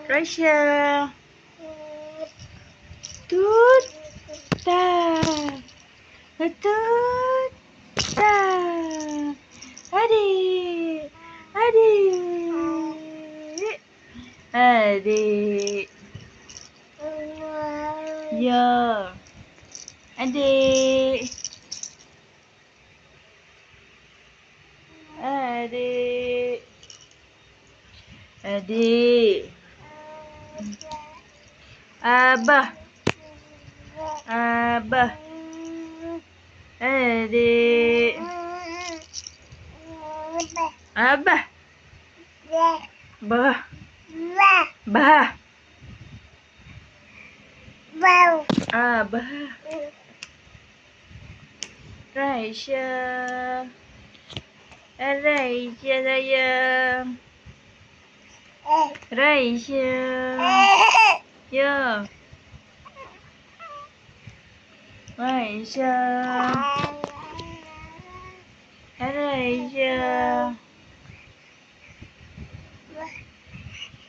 Raisya. Tuta. Tuta. Adik. Adik. Adik. Ya. Adik. Adik. Adik. Abah. Abah. Adik. Abah. Bah. Bah. Abah. Raisya. Raisya sayang. Raisya. Ya. Raisya. Raisya.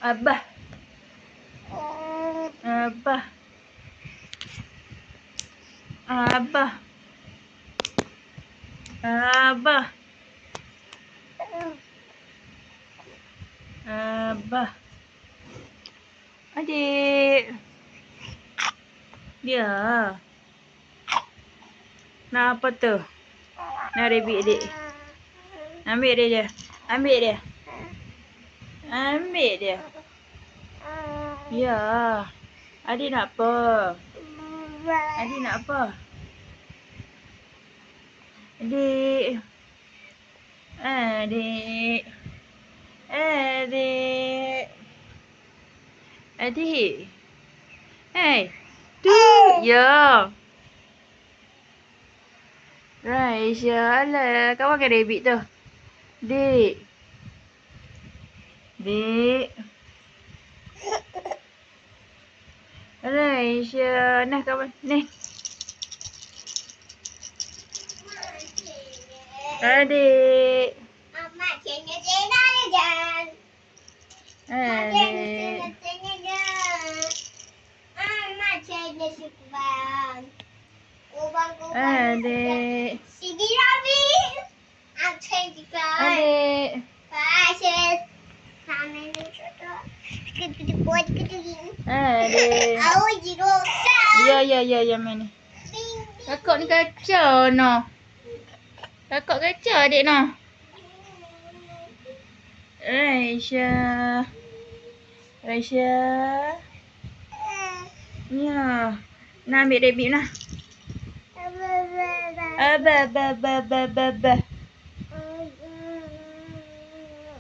Abah. Abah. Abah. Abah. Abah. Adik. Ya. Nak apa tu? Nak rabbit adik. Ambil dia je. Ambil dia. Ambil dia. Ya. Adik nak apa? Adik nak apa? Adik. Adik. Adik. Adik. Hey. Tu. Ya. Raisya. Alah. Kau makan rabbit tu. Dik. Dik. Raisya. Nah kawan. Ni. Adik. Mak cina-cina jan. Adik. Cina jan. Mak cina subang. Ubang. Adik. Sidi Rabi. I'm 25. Adik. Passes. Sama ni tu. Kita buat kita ni. Adik. Awak jigo. Ya mana? Kakak ni kacau no. Kakak kacau adik no. Raisya. Raisya. Ya. Nak ambil rabbit nah. Abah.